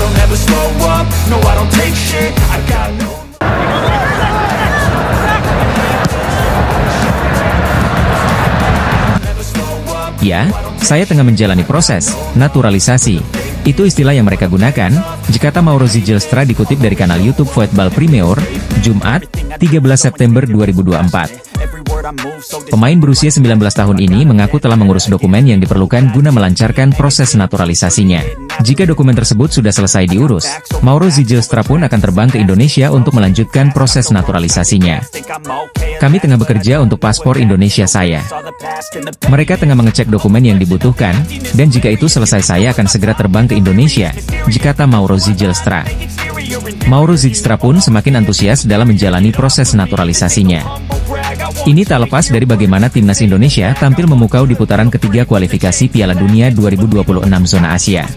don't ever slow up, no I don't take shit, I got no. Ya, saya tengah menjalani proses naturalisasi. Itu istilah yang mereka gunakan, jika Mauro Zijlstra dikutip dari kanal YouTube Voetbal Premier, Jumat, 13 September 2024. Pemain berusia 19 tahun ini mengaku telah mengurus dokumen yang diperlukan guna melancarkan proses naturalisasinya. Jika dokumen tersebut sudah selesai diurus, Mauro Zijlstra pun akan terbang ke Indonesia untuk melanjutkan proses naturalisasinya. Kami tengah bekerja untuk paspor Indonesia saya. Mereka tengah mengecek dokumen yang dibutuhkan, dan jika itu selesai saya akan segera terbang ke Indonesia, kata Mauro Zijlstra. Mauro Zijlstra pun semakin antusias dalam menjalani proses naturalisasinya. Ini tak lepas dari bagaimana timnas Indonesia tampil memukau di putaran ketiga kualifikasi Piala Dunia 2026 zona Asia.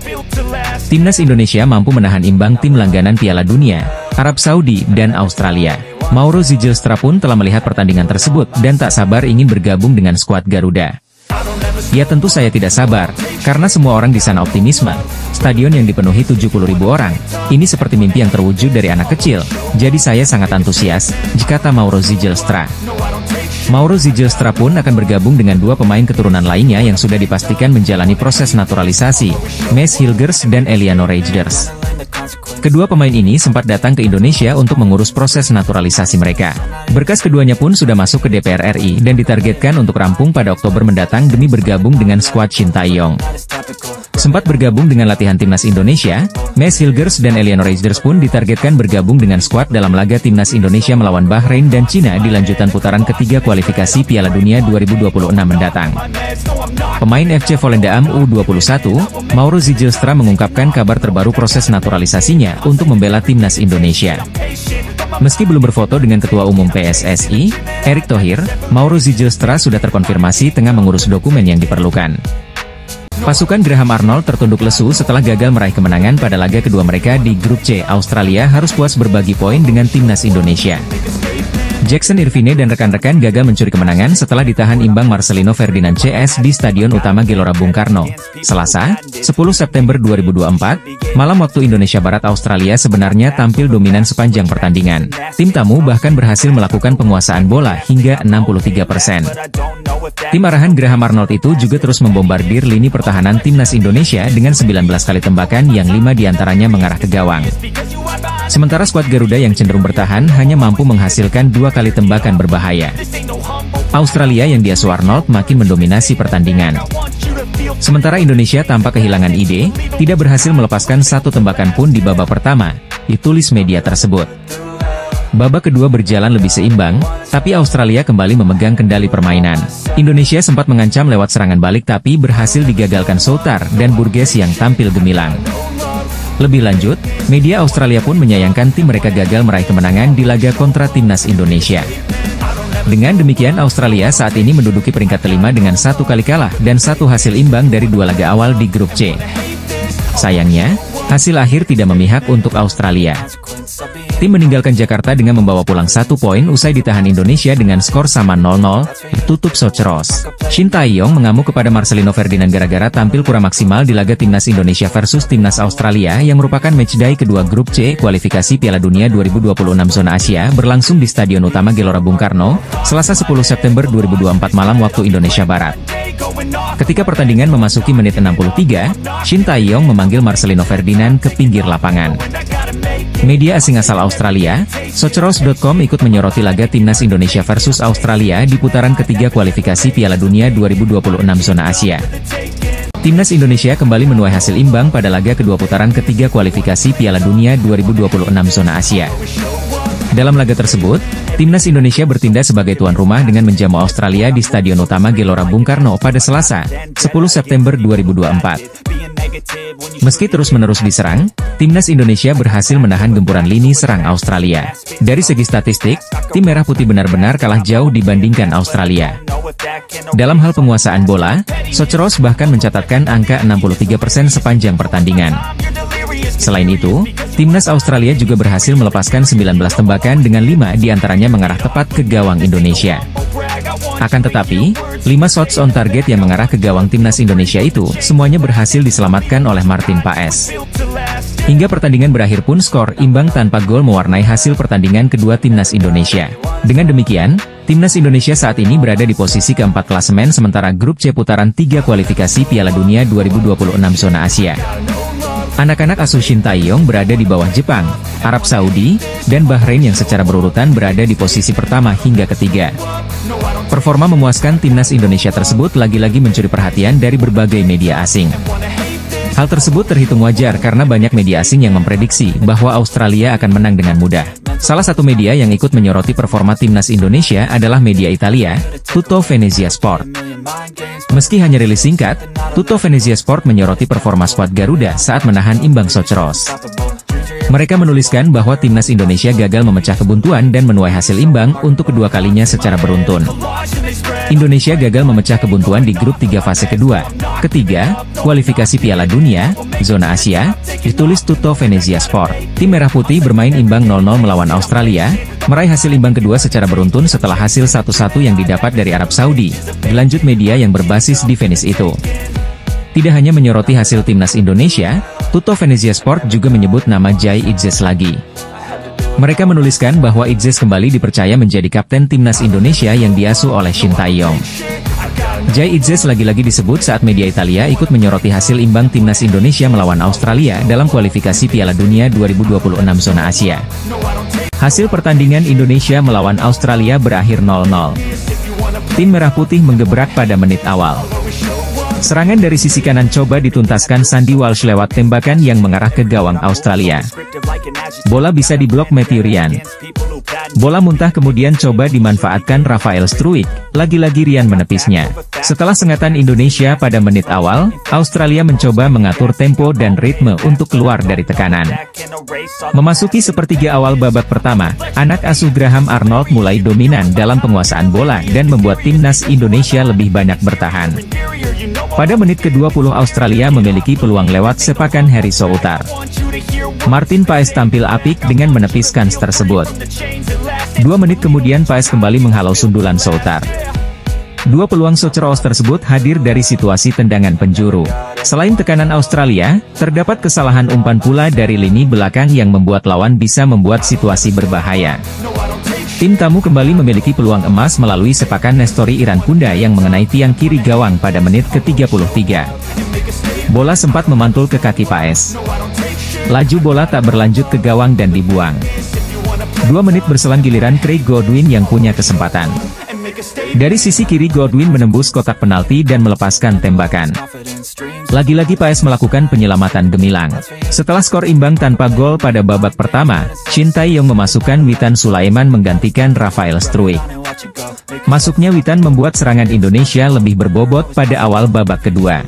Timnas Indonesia mampu menahan imbang tim langganan Piala Dunia, Arab Saudi dan Australia. Mauro Zijlstra pun telah melihat pertandingan tersebut dan tak sabar ingin bergabung dengan skuad Garuda. Ya tentu saya tidak sabar, karena semua orang di sana optimisme. Stadion yang dipenuhi 70.000 orang, ini seperti mimpi yang terwujud dari anak kecil, jadi saya sangat antusias, kata Mauro Zijlstra. Mauro Zijlstra pun akan bergabung dengan dua pemain keturunan lainnya yang sudah dipastikan menjalani proses naturalisasi, Mads Hilgers dan Eliano Reijnders. Kedua pemain ini sempat datang ke Indonesia untuk mengurus proses naturalisasi mereka. Berkas keduanya pun sudah masuk ke DPR RI dan ditargetkan untuk rampung pada Oktober mendatang demi bergabung dengan skuad Shin Tae-yong. Sempat bergabung dengan latihan timnas Indonesia, Mads Hilgers dan Eliano Reijnders pun ditargetkan bergabung dengan skuad dalam laga timnas Indonesia melawan Bahrain dan Cina di lanjutan putaran ketiga kualifikasi Piala Dunia 2026 mendatang. Pemain FC Volendam U21, Mauro Zijlstra mengungkapkan kabar terbaru proses naturalisasinya untuk membela timnas Indonesia. Meski belum berfoto dengan Ketua Umum PSSI, Erick Thohir, Mauro Zijlstra sudah terkonfirmasi tengah mengurus dokumen yang diperlukan. Pasukan Graham Arnold tertunduk lesu setelah gagal meraih kemenangan pada laga kedua mereka di Grup C. Australia harus puas berbagi poin dengan timnas Indonesia. Jackson Irvine dan rekan-rekan gagal mencuri kemenangan setelah ditahan imbang Marcelino Ferdinand CS di Stadion Utama Gelora Bung Karno, Selasa, 10 September 2024, malam waktu Indonesia Barat. Australia sebenarnya tampil dominan sepanjang pertandingan. Tim tamu bahkan berhasil melakukan penguasaan bola hingga 63%. Tim arahan Graham Arnold itu juga terus membombardir lini pertahanan timnas Indonesia dengan 19 kali tembakan yang 5 diantaranya mengarah ke gawang. Sementara skuad Garuda yang cenderung bertahan hanya mampu menghasilkan 2 kali tembakan berbahaya. Australia yang diasuh Arnold makin mendominasi pertandingan. Sementara Indonesia tanpa kehilangan ide, tidak berhasil melepaskan satu tembakan pun di babak pertama, ditulis media tersebut. Babak kedua berjalan lebih seimbang, tapi Australia kembali memegang kendali permainan. Indonesia sempat mengancam lewat serangan balik tapi berhasil digagalkan Soutar dan Burgess yang tampil gemilang. Lebih lanjut, media Australia pun menyayangkan tim mereka gagal meraih kemenangan di laga kontra timnas Indonesia. Dengan demikian Australia saat ini menduduki peringkat kelima dengan 1 kali kalah dan 1 hasil imbang dari 2 laga awal di Grup C. Sayangnya, hasil akhir tidak memihak untuk Australia. Tim meninggalkan Jakarta dengan membawa pulang 1 poin usai ditahan Indonesia dengan skor sama 0-0, tutup Socheros. Shin Tae-yong mengamuk kepada Marcelino Ferdinand gara-gara tampil kurang maksimal di laga timnas Indonesia versus timnas Australia yang merupakan matchday kedua Grup C kualifikasi Piala Dunia 2026 zona Asia berlangsung di Stadion Utama Gelora Bung Karno, Selasa 10 September 2024 malam waktu Indonesia Barat. Ketika pertandingan memasuki menit 63, Shin Tae-yong memanggil Marcelino Ferdinand ke pinggir lapangan. Media asing asal Australia, Socheros.com ikut menyoroti laga timnas Indonesia versus Australia di putaran ketiga kualifikasi Piala Dunia 2026 zona Asia. Timnas Indonesia kembali menuai hasil imbang pada laga kedua putaran ketiga kualifikasi Piala Dunia 2026 zona Asia. Dalam laga tersebut, timnas Indonesia bertindak sebagai tuan rumah dengan menjamu Australia di Stadion Utama Gelora Bung Karno pada Selasa, 10 September 2024. Meski terus-menerus diserang, timnas Indonesia berhasil menahan gempuran lini serang Australia. Dari segi statistik, tim Merah Putih benar-benar kalah jauh dibandingkan Australia. Dalam hal penguasaan bola, Socheros bahkan mencatatkan angka 63% sepanjang pertandingan. Selain itu, timnas Australia juga berhasil melepaskan 19 tembakan dengan 5 diantaranya mengarah tepat ke gawang Indonesia. Akan tetapi, 5 shots on target yang mengarah ke gawang timnas Indonesia itu semuanya berhasil diselamatkan oleh Martin Paes. Hingga pertandingan berakhir pun skor imbang tanpa gol mewarnai hasil pertandingan kedua timnas Indonesia. Dengan demikian, timnas Indonesia saat ini berada di posisi keempat klasemen sementara grup C putaran 3 kualifikasi Piala Dunia 2026 zona Asia. Anak-anak asuh Shin Tae-yong berada di bawah Jepang, Arab Saudi, dan Bahrain yang secara berurutan berada di posisi pertama hingga ketiga. Performa memuaskan timnas Indonesia tersebut lagi-lagi mencuri perhatian dari berbagai media asing. Hal tersebut terhitung wajar karena banyak media asing yang memprediksi bahwa Australia akan menang dengan mudah. Salah satu media yang ikut menyoroti performa timnas Indonesia adalah media Italia, Tutto Venezia Sport. Meski hanya rilis singkat, Tutto Venezia Sport menyoroti performa skuad Garuda saat menahan imbang Sochros. Mereka menuliskan bahwa timnas Indonesia gagal memecah kebuntuan dan menuai hasil imbang untuk kedua kalinya secara beruntun. Indonesia gagal memecah kebuntuan di grup 3 fase kedua, ketiga, kualifikasi Piala Dunia, zona Asia, ditulis Tutto Venezia Sport. Tim Merah Putih bermain imbang 0-0 melawan Australia, meraih hasil imbang kedua secara beruntun setelah hasil 1-1 yang didapat dari Arab Saudi, dilanjut media yang berbasis di Venice itu. Tidak hanya menyoroti hasil timnas Indonesia, Tutto Venezia Sport juga menyebut nama Jai Itzes lagi. Mereka menuliskan bahwa Itzes kembali dipercaya menjadi kapten timnas Indonesia yang diasuh oleh Shin Tae-yong. Jai Itzes lagi-lagi disebut saat media Italia ikut menyoroti hasil imbang timnas Indonesia melawan Australia dalam kualifikasi Piala Dunia 2026 zona Asia. Hasil pertandingan Indonesia melawan Australia berakhir 0-0. Tim Merah Putih menggebrak pada menit awal. Serangan dari sisi kanan coba dituntaskan Sandy Walsh lewat tembakan yang mengarah ke gawang Australia. Bola bisa diblok Matthew Ryan. Bola muntah kemudian coba dimanfaatkan Rafael Struijk, lagi-lagi Ryan menepisnya. Setelah sengatan Indonesia pada menit awal, Australia mencoba mengatur tempo dan ritme untuk keluar dari tekanan. Memasuki sepertiga awal babak pertama, anak asuh Graham Arnold mulai dominan dalam penguasaan bola dan membuat timnas Indonesia lebih banyak bertahan. Pada menit ke-20 Australia memiliki peluang lewat sepakan Harry Soutar. Martin Paes tampil apik dengan menepis kans tersebut. 2 menit kemudian Paes kembali menghalau sundulan Soutar. 2 peluang Sochros tersebut hadir dari situasi tendangan penjuru. Selain tekanan Australia, terdapat kesalahan umpan pula dari lini belakang yang membuat lawan bisa membuat situasi berbahaya. Tim tamu kembali memiliki peluang emas melalui sepakan Nestori Irankunda yang mengenai tiang kiri gawang pada menit ke-33. Bola sempat memantul ke kaki Paes. Laju bola tak berlanjut ke gawang dan dibuang. 2 menit berselang giliran Craig Godwin yang punya kesempatan. Dari sisi kiri Godwin menembus kotak penalti dan melepaskan tembakan. Lagi-lagi Paes melakukan penyelamatan gemilang. Setelah skor imbang tanpa gol pada babak pertama, Shin Tae-yong memasukkan Witan Sulaiman menggantikan Rafael Struijk. Masuknya Witan membuat serangan Indonesia lebih berbobot pada awal babak kedua.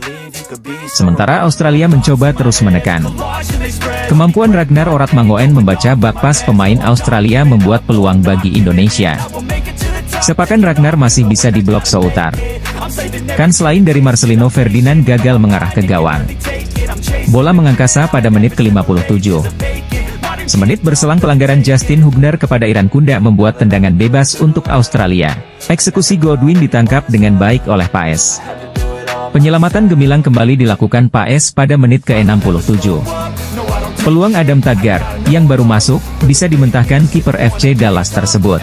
Sementara Australia mencoba terus menekan. Kemampuan Ragnar Oratmangoen membaca bak pas pemain Australia membuat peluang bagi Indonesia. Sepakan Ragnar masih bisa diblok Soutar. Kans lain dari Marcelino Ferdinand gagal mengarah ke gawang. Bola mengangkasa pada menit ke-57. Semenit berselang pelanggaran Justin Hubner kepada Irankunda membuat tendangan bebas untuk Australia. Eksekusi Godwin ditangkap dengan baik oleh Paes. Penyelamatan gemilang kembali dilakukan Paes pada menit ke-67. Peluang Adam Tagar, yang baru masuk, bisa dimentahkan kiper FC Dallas tersebut.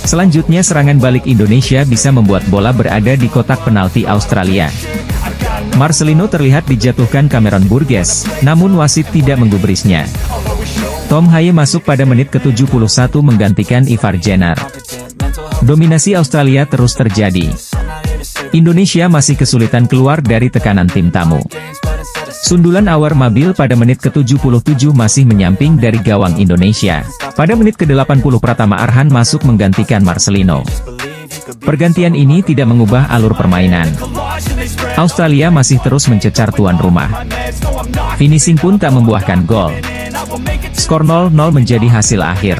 Selanjutnya serangan balik Indonesia bisa membuat bola berada di kotak penalti Australia. Marcelino terlihat dijatuhkan Cameron Burgess, namun wasit tidak menggubrisnya. Tom Haye masuk pada menit ke-71 menggantikan Ivar Jenner. Dominasi Australia terus terjadi. Indonesia masih kesulitan keluar dari tekanan tim tamu. Sundulan Awar Mabil pada menit ke-77 masih menyamping dari gawang Indonesia. Pada menit ke-80 Pratama Arhan masuk menggantikan Marcelino. Pergantian ini tidak mengubah alur permainan. Australia masih terus mencecar tuan rumah. Finishing pun tak membuahkan gol. Skor 0-0 menjadi hasil akhir.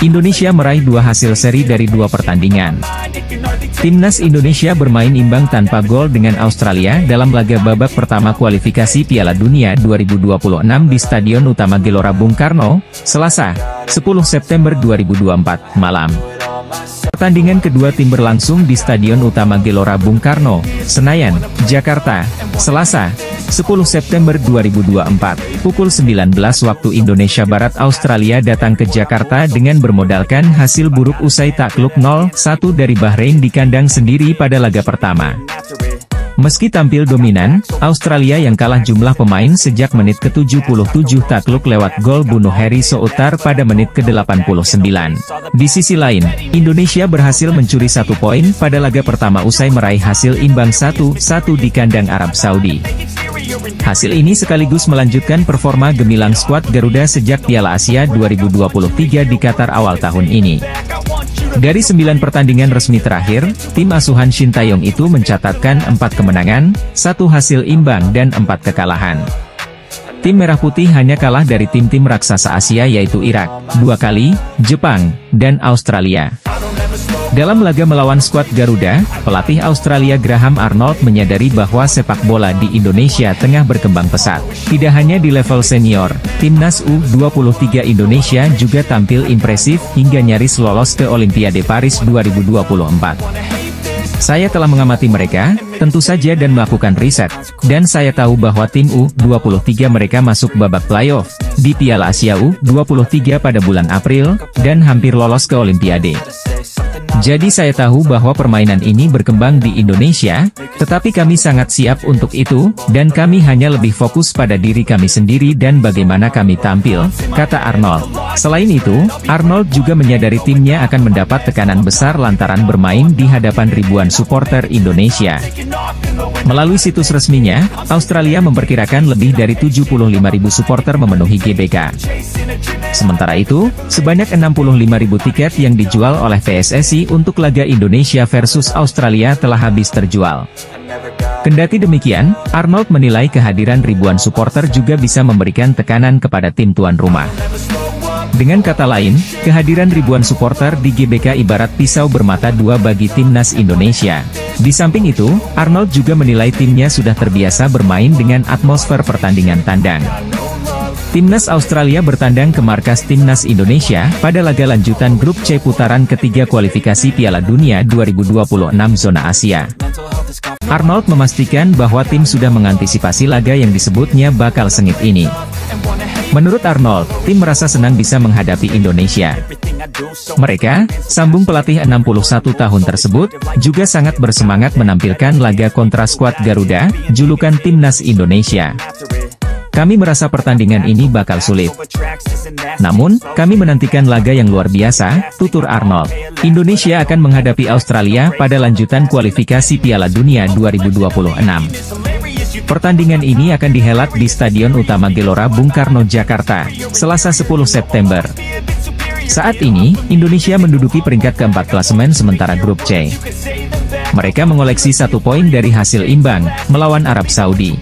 Indonesia meraih 2 hasil seri dari 2 pertandingan. Timnas Indonesia bermain imbang tanpa gol dengan Australia dalam laga babak pertama kualifikasi Piala Dunia 2026 di Stadion Utama Gelora Bung Karno, Selasa, 10 September 2024, malam. Pertandingan kedua tim berlangsung di Stadion Utama Gelora Bung Karno, Senayan, Jakarta, Selasa, 10 September 2024, pukul 19 waktu Indonesia Barat. Australia datang ke Jakarta dengan bermodalkan hasil buruk usai takluk 0-1 dari Bahrain di kandang sendiri pada laga pertama. Meski tampil dominan, Australia yang kalah jumlah pemain sejak menit ke-77 takluk lewat gol bunuh Harry Souttar pada menit ke-89. Di sisi lain, Indonesia berhasil mencuri 1 poin pada laga pertama usai meraih hasil imbang 1-1 di kandang Arab Saudi. Hasil ini sekaligus melanjutkan performa gemilang skuad Garuda sejak Piala Asia 2023 di Qatar awal tahun ini. Dari 9 pertandingan resmi terakhir, tim asuhan Shin Tae-yong itu mencatatkan 4 kemenangan, 1 hasil imbang dan 4 kekalahan. Tim Merah Putih hanya kalah dari tim-tim raksasa Asia yaitu Irak, 2 kali, Jepang, dan Australia. Dalam laga melawan skuad Garuda, pelatih Australia Graham Arnold menyadari bahwa sepak bola di Indonesia tengah berkembang pesat. Tidak hanya di level senior, timnas U23 Indonesia juga tampil impresif hingga nyaris lolos ke Olimpiade Paris 2024. Saya telah mengamati mereka, tentu saja dan melakukan riset, dan saya tahu bahwa tim U23 mereka masuk babak playoff di Piala Asia U23 pada bulan April, dan hampir lolos ke Olimpiade. Jadi saya tahu bahwa permainan ini berkembang di Indonesia, tetapi kami sangat siap untuk itu, dan kami hanya lebih fokus pada diri kami sendiri dan bagaimana kami tampil, kata Arnold. Selain itu, Arnold juga menyadari timnya akan mendapat tekanan besar lantaran bermain di hadapan ribuan supporter Indonesia. Melalui situs resminya, Australia memperkirakan lebih dari 75.000 supporter memenuhi GBK. Sementara itu, sebanyak 65.000 tiket yang dijual oleh PSSI untuk laga Indonesia versus Australia telah habis terjual. Kendati demikian, Arnold menilai kehadiran ribuan supporter juga bisa memberikan tekanan kepada tim tuan rumah. Dengan kata lain, kehadiran ribuan supporter di GBK ibarat pisau bermata dua bagi timnas Indonesia. Di samping itu, Arnold juga menilai timnya sudah terbiasa bermain dengan atmosfer pertandingan tandang. Timnas Australia bertandang ke markas Timnas Indonesia pada laga lanjutan grup C putaran ketiga kualifikasi Piala Dunia 2026 zona Asia. Arnold memastikan bahwa tim sudah mengantisipasi laga yang disebutnya bakal sengit ini. Menurut Arnold, tim merasa senang bisa menghadapi Indonesia. Mereka, sambung pelatih 61 tahun tersebut, juga sangat bersemangat menampilkan laga kontra skuad Garuda, julukan Timnas Indonesia. Kami merasa pertandingan ini bakal sulit. Namun, kami menantikan laga yang luar biasa, tutur Arnold. Indonesia akan menghadapi Australia pada lanjutan kualifikasi Piala Dunia 2026. Pertandingan ini akan dihelat di Stadion Utama Gelora Bung Karno, Jakarta, Selasa 10 September. Saat ini, Indonesia menduduki peringkat keempat klasemen sementara grup C. Mereka mengoleksi 1 poin dari hasil imbang, melawan Arab Saudi.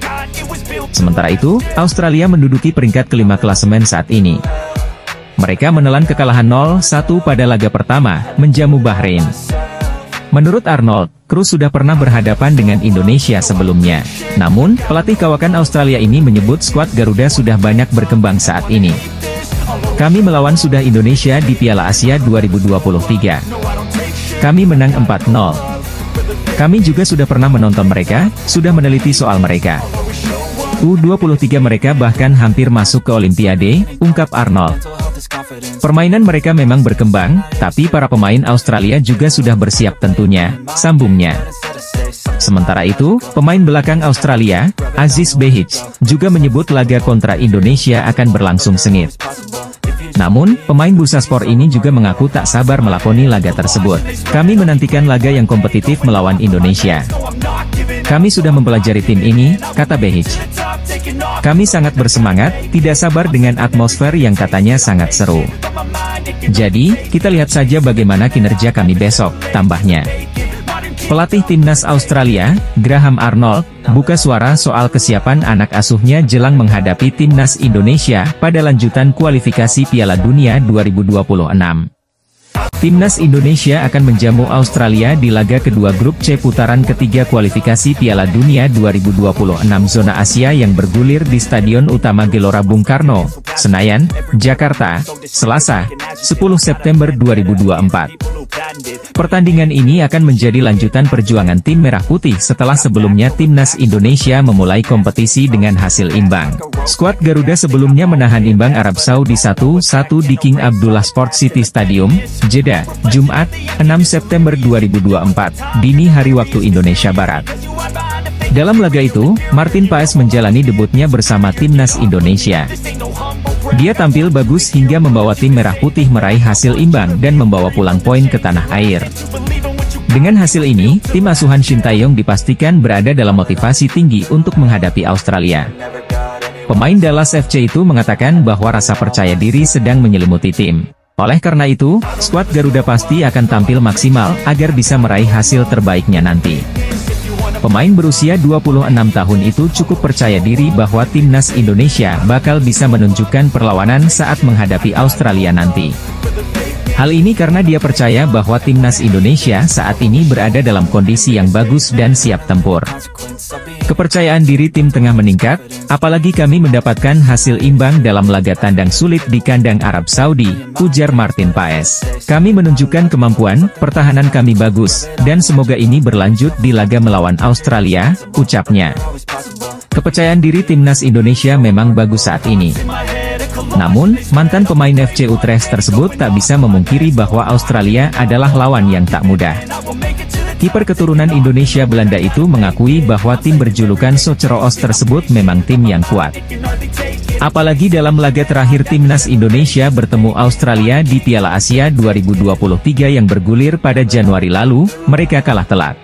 Sementara itu, Australia menduduki peringkat kelima klasemen saat ini. Mereka menelan kekalahan 0-1 pada laga pertama, menjamu Bahrain. Menurut Arnold, kru sudah pernah berhadapan dengan Indonesia sebelumnya. Namun, pelatih kawakan Australia ini menyebut skuad Garuda sudah banyak berkembang saat ini. Kami melawan sudah Indonesia di Piala Asia 2023. Kami menang 4-0. Kami juga sudah pernah menonton mereka, sudah meneliti soal mereka. U23 mereka bahkan hampir masuk ke Olimpiade, ungkap Arnold. Permainan mereka memang berkembang, tapi para pemain Australia juga sudah bersiap tentunya, sambungnya. Sementara itu, pemain belakang Australia, Aziz Behich, juga menyebut laga kontra Indonesia akan berlangsung sengit. Namun, pemain Bursaspor ini juga mengaku tak sabar melakoni laga tersebut. Kami menantikan laga yang kompetitif melawan Indonesia. Kami sudah mempelajari tim ini, kata Behich. Kami sangat bersemangat, tidak sabar dengan atmosfer yang katanya sangat seru. Jadi, kita lihat saja bagaimana kinerja kami besok, tambahnya. Pelatih timnas Australia, Graham Arnold, buka suara soal kesiapan anak asuhnya jelang menghadapi timnas Indonesia pada lanjutan kualifikasi Piala Dunia 2026. Timnas Indonesia akan menjamu Australia di laga kedua grup C putaran ketiga kualifikasi Piala Dunia 2026 zona Asia yang bergulir di Stadion Utama Gelora Bung Karno, Senayan, Jakarta, Selasa, 10 September 2024. Pertandingan ini akan menjadi lanjutan perjuangan tim Merah Putih setelah sebelumnya Timnas Indonesia memulai kompetisi dengan hasil imbang. Skuad Garuda sebelumnya menahan imbang Arab Saudi 1-1 di King Abdullah Sport City Stadium, Jeddah, Jumat, 6 September 2024, dini hari waktu Indonesia Barat. Dalam laga itu, Martin Paes menjalani debutnya bersama Timnas Indonesia. Dia tampil bagus hingga membawa tim Merah Putih meraih hasil imbang dan membawa pulang poin ke tanah air. Dengan hasil ini, tim asuhan Shin Tae-yong dipastikan berada dalam motivasi tinggi untuk menghadapi Australia. Pemain Dallas FC itu mengatakan bahwa rasa percaya diri sedang menyelimuti tim. Oleh karena itu, skuad Garuda pasti akan tampil maksimal agar bisa meraih hasil terbaiknya nanti. Pemain berusia 26 tahun itu cukup percaya diri bahwa Timnas Indonesia bakal bisa menunjukkan perlawanan saat menghadapi Australia nanti. Hal ini karena dia percaya bahwa Timnas Indonesia saat ini berada dalam kondisi yang bagus dan siap tempur. Kepercayaan diri tim tengah meningkat, apalagi kami mendapatkan hasil imbang dalam laga tandang sulit di kandang Arab Saudi, ujar Martin Paes. Kami menunjukkan kemampuan, pertahanan kami bagus, dan semoga ini berlanjut di laga melawan Australia, ucapnya. Kepercayaan diri Timnas Indonesia memang bagus saat ini. Namun, mantan pemain FC Utrecht tersebut tak bisa memungkiri bahwa Australia adalah lawan yang tak mudah. Kiper keturunan Indonesia Belanda itu mengakui bahwa tim berjulukan Soceroos tersebut memang tim yang kuat. Apalagi dalam laga terakhir Timnas Indonesia bertemu Australia di Piala Asia 2023 yang bergulir pada Januari lalu, mereka kalah telak.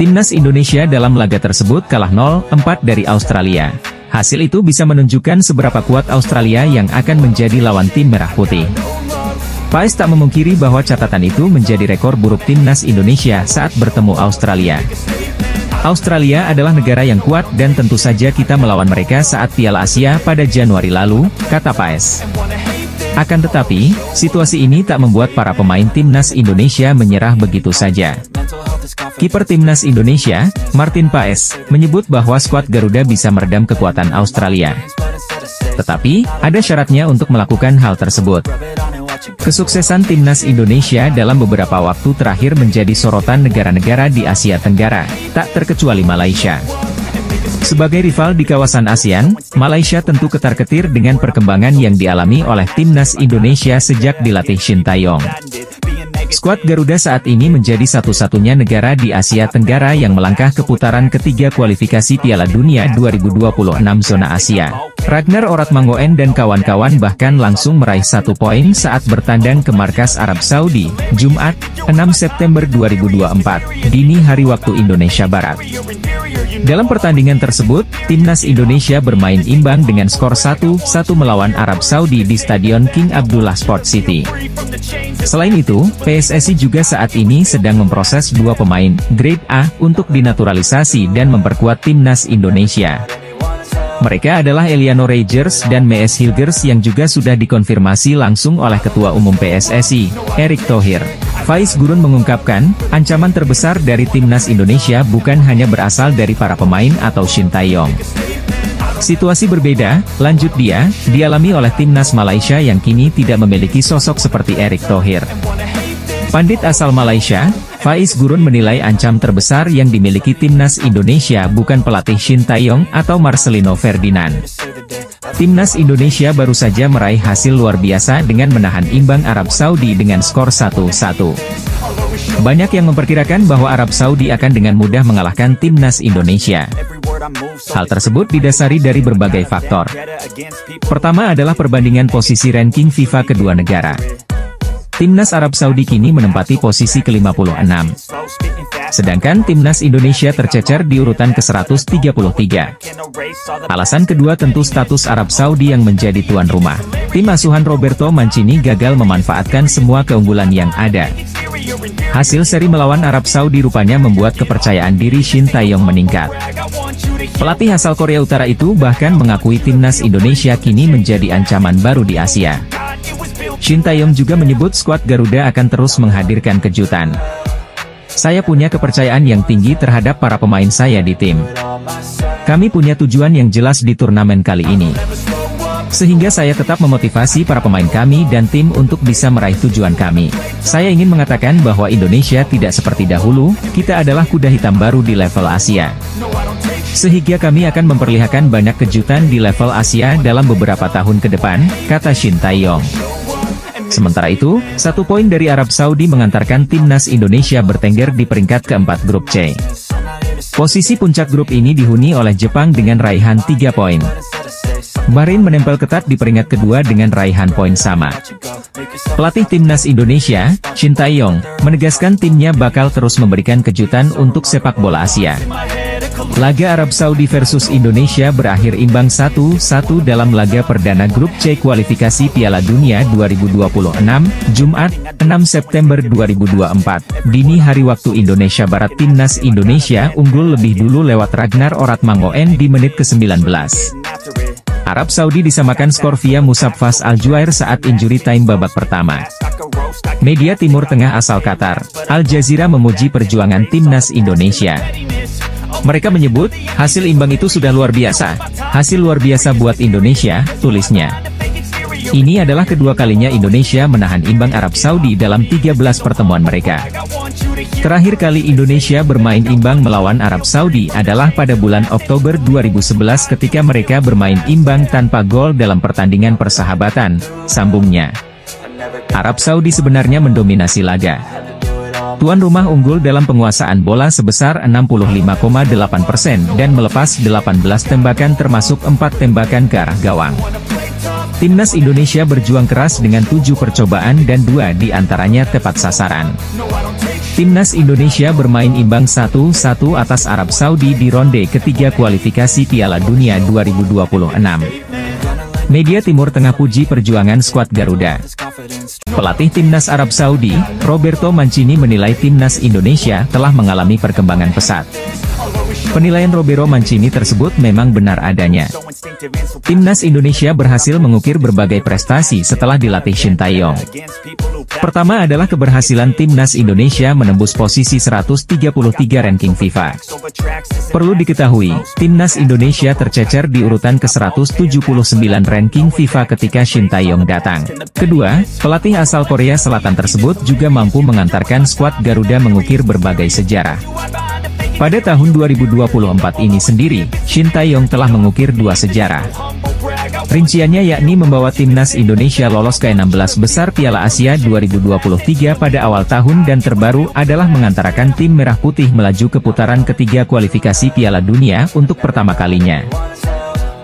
Timnas Indonesia dalam laga tersebut kalah 0-4 dari Australia. Hasil itu bisa menunjukkan seberapa kuat Australia yang akan menjadi lawan tim Merah Putih. Paes tak memungkiri bahwa catatan itu menjadi rekor buruk Timnas Indonesia saat bertemu Australia. Australia adalah negara yang kuat dan tentu saja kita melawan mereka saat Piala Asia pada Januari lalu, kata Paes. Akan tetapi, situasi ini tak membuat para pemain Timnas Indonesia menyerah begitu saja. Kiper Timnas Indonesia, Martin Paes, menyebut bahwa skuad Garuda bisa meredam kekuatan Australia. Tetapi, ada syaratnya untuk melakukan hal tersebut. Kesuksesan Timnas Indonesia dalam beberapa waktu terakhir menjadi sorotan negara-negara di Asia Tenggara, tak terkecuali Malaysia. Sebagai rival di kawasan ASEAN, Malaysia tentu ketar-ketir dengan perkembangan yang dialami oleh Timnas Indonesia sejak dilatih Shin Tae-yong. Skuad Garuda saat ini menjadi satu-satunya negara di Asia Tenggara yang melangkah ke putaran ketiga kualifikasi Piala Dunia 2026 zona Asia. Ragnar Oratmangoen dan kawan-kawan bahkan langsung meraih 1 poin saat bertandang ke markas Arab Saudi, Jumat, 6 September 2024, dini hari waktu Indonesia Barat. Dalam pertandingan tersebut, Timnas Indonesia bermain imbang dengan skor 1-1 melawan Arab Saudi di Stadion King Abdullah Sport City. Selain itu, PSSI juga saat ini sedang memproses 2 pemain grade A untuk dinaturalisasi dan memperkuat Timnas Indonesia. Mereka adalah Eliano Reijers dan Mees Hilgers yang juga sudah dikonfirmasi langsung oleh Ketua Umum PSSI, Erick Thohir. Faiz Gurun mengungkapkan, ancaman terbesar dari Timnas Indonesia bukan hanya berasal dari para pemain atau Shin Tae-yong. Situasi berbeda, lanjut dia, dialami oleh Timnas Malaysia yang kini tidak memiliki sosok seperti Erick Thohir. Pandit asal Malaysia, Faiz Gurun menilai ancam terbesar yang dimiliki Timnas Indonesia bukan pelatih Shin Tae-yong atau Marcelino Ferdinand. Timnas Indonesia baru saja meraih hasil luar biasa dengan menahan imbang Arab Saudi dengan skor 1-1. Banyak yang memperkirakan bahwa Arab Saudi akan dengan mudah mengalahkan Timnas Indonesia. Hal tersebut didasari dari berbagai faktor. Pertama adalah perbandingan posisi ranking FIFA kedua negara. Timnas Arab Saudi kini menempati posisi ke-56. Sedangkan Timnas Indonesia tercecer di urutan ke-133. Alasan kedua tentu status Arab Saudi yang menjadi tuan rumah. Tim asuhan Roberto Mancini gagal memanfaatkan semua keunggulan yang ada. Hasil seri melawan Arab Saudi rupanya membuat kepercayaan diri Shin Tae-yong meningkat. Pelatih asal Korea Utara itu bahkan mengakui Timnas Indonesia kini menjadi ancaman baru di Asia. Shin Tae-yong juga menyebut skuad Garuda akan terus menghadirkan kejutan. Saya punya kepercayaan yang tinggi terhadap para pemain saya di tim. Kami punya tujuan yang jelas di turnamen kali ini. Sehingga saya tetap memotivasi para pemain kami dan tim untuk bisa meraih tujuan kami. Saya ingin mengatakan bahwa Indonesia tidak seperti dahulu, kita adalah kuda hitam baru di level Asia. Sehingga kami akan memperlihatkan banyak kejutan di level Asia dalam beberapa tahun ke depan, kata Shin Tae-yong. Sementara itu, 1 poin dari Arab Saudi mengantarkan timnas Indonesia bertengger di peringkat keempat grup C. Posisi puncak grup ini dihuni oleh Jepang dengan raihan 3 poin. Bahrain menempel ketat di peringkat kedua dengan raihan poin sama. Pelatih timnas Indonesia, Shin Tae-yong, menegaskan timnya bakal terus memberikan kejutan untuk sepak bola Asia. Laga Arab Saudi versus Indonesia berakhir imbang 1-1 dalam laga perdana grup C kualifikasi Piala Dunia 2026, Jumat, 6 September 2024. Dini hari waktu Indonesia Barat, timnas Indonesia unggul lebih dulu lewat Ragnar Oratmangoen di menit ke-19. Arab Saudi disamakan skor via Musabfas Al-Juair saat injury time babak pertama. Media Timur Tengah asal Qatar, Al Jazeera memuji perjuangan timnas Indonesia. Mereka menyebut, hasil imbang itu sudah luar biasa. Hasil luar biasa buat Indonesia, tulisnya. Ini adalah kedua kalinya Indonesia menahan imbang Arab Saudi dalam 13 pertemuan mereka. Terakhir kali Indonesia bermain imbang melawan Arab Saudi adalah pada bulan Oktober 2011 ketika mereka bermain imbang tanpa gol dalam pertandingan persahabatan, sambungnya. Arab Saudi sebenarnya mendominasi laga. Tuan rumah unggul dalam penguasaan bola sebesar 65,8% dan melepas 18 tembakan termasuk 4 tembakan ke arah gawang. Timnas Indonesia berjuang keras dengan 7 percobaan dan 2 diantaranya tepat sasaran. Timnas Indonesia bermain imbang 1-1 atas Arab Saudi di ronde ketiga kualifikasi Piala Dunia 2026. Media Timur Tengah puji perjuangan skuad Garuda. Pelatih timnas Arab Saudi, Roberto Mancini menilai timnas Indonesia telah mengalami perkembangan pesat. Penilaian Roberto Mancini tersebut memang benar adanya. Timnas Indonesia berhasil mengukir berbagai prestasi setelah dilatih Shin Tae-yong. Pertama adalah keberhasilan timnas Indonesia menembus posisi 133 ranking FIFA. Perlu diketahui, timnas Indonesia tercecer di urutan ke-179 ranking FIFA ketika Shin Tae-yong datang. Kedua, pelatih asal Korea Selatan tersebut juga mampu mengantarkan skuad Garuda mengukir berbagai sejarah. Pada tahun 2024 ini sendiri, Shin Tae-yong telah mengukir 2 sejarah. Rinciannya yakni membawa timnas Indonesia lolos ke 16 besar Piala Asia 2023 pada awal tahun dan terbaru adalah mengantarkan tim Merah Putih melaju ke putaran ketiga kualifikasi Piala Dunia untuk pertama kalinya.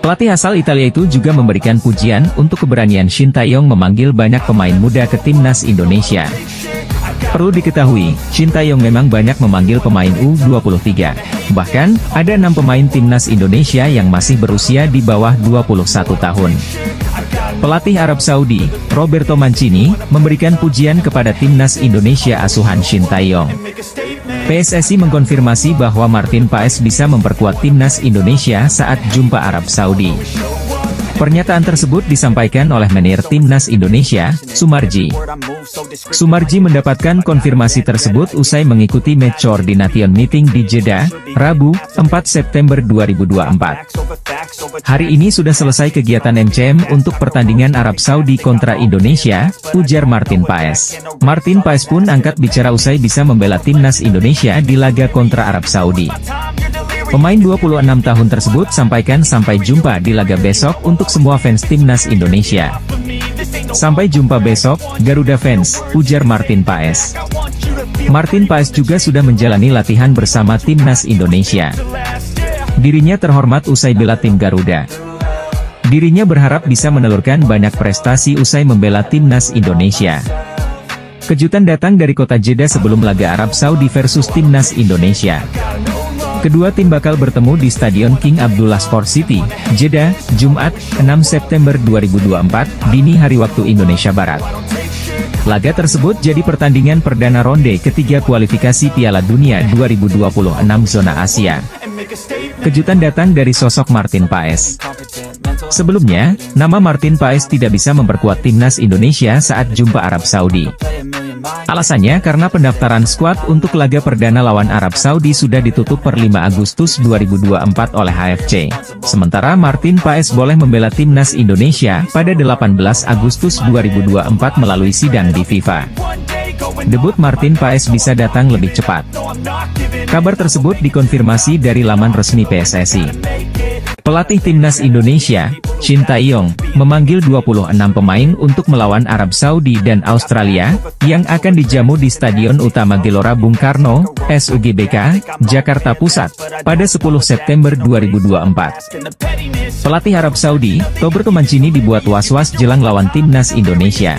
Pelatih asal Italia itu juga memberikan pujian untuk keberanian Shin Tae-yong memanggil banyak pemain muda ke timnas Indonesia. Perlu diketahui, Shin Tae-yong memang banyak memanggil pemain U23. Bahkan, ada 6 pemain timnas Indonesia yang masih berusia di bawah 21 tahun. Pelatih Arab Saudi, Roberto Mancini, memberikan pujian kepada timnas Indonesia asuhan Shin Tae-yong. PSSI mengkonfirmasi bahwa Martin Paes bisa memperkuat timnas Indonesia saat jumpa Arab Saudi. Pernyataan tersebut disampaikan oleh manajer timnas Indonesia, Sumarji. Sumarji mendapatkan konfirmasi tersebut usai mengikuti match coordination meeting di Jeddah, Rabu, 4 September 2024. Hari ini sudah selesai kegiatan MCM untuk pertandingan Arab Saudi kontra Indonesia, ujar Martin Paes. Martin Paes pun angkat bicara usai bisa membela timnas Indonesia di laga kontra Arab Saudi. Pemain 26 tahun tersebut sampaikan sampai jumpa di laga besok untuk semua fans timnas Indonesia. Sampai jumpa besok, Garuda fans, ujar Martin Paes. Martin Paes juga sudah menjalani latihan bersama timnas Indonesia. Dirinya terhormat usai bela tim Garuda. Dirinya berharap bisa menelurkan banyak prestasi usai membela timnas Indonesia. Kejutan datang dari kota Jeddah sebelum laga Arab Saudi versus timnas Indonesia. Kedua tim bakal bertemu di Stadion King Abdullah Sport City, Jeddah, Jumat, 6 September 2024, dini hari waktu Indonesia Barat. Laga tersebut jadi pertandingan perdana ronde ketiga kualifikasi Piala Dunia 2026 zona Asia. Kejutan datang dari sosok Martin Paes. Sebelumnya, nama Martin Paes tidak bisa memperkuat timnas Indonesia saat jumpa Arab Saudi. Alasannya karena pendaftaran skuad untuk laga perdana lawan Arab Saudi sudah ditutup per 5 Agustus 2024 oleh AFC. Sementara Martin Paes boleh membela timnas Indonesia pada 18 Agustus 2024 melalui sidang di FIFA. Debut Martin Paes bisa datang lebih cepat. Kabar tersebut dikonfirmasi dari laman resmi PSSI. Pelatih timnas Indonesia, Shin Tae-yong, memanggil 26 pemain untuk melawan Arab Saudi dan Australia, yang akan dijamu di Stadion Utama Gelora Bung Karno, SUGBK, Jakarta Pusat, pada 10 September 2024. Pelatih Arab Saudi, Roberto Mancini dibuat was-was jelang lawan timnas Indonesia.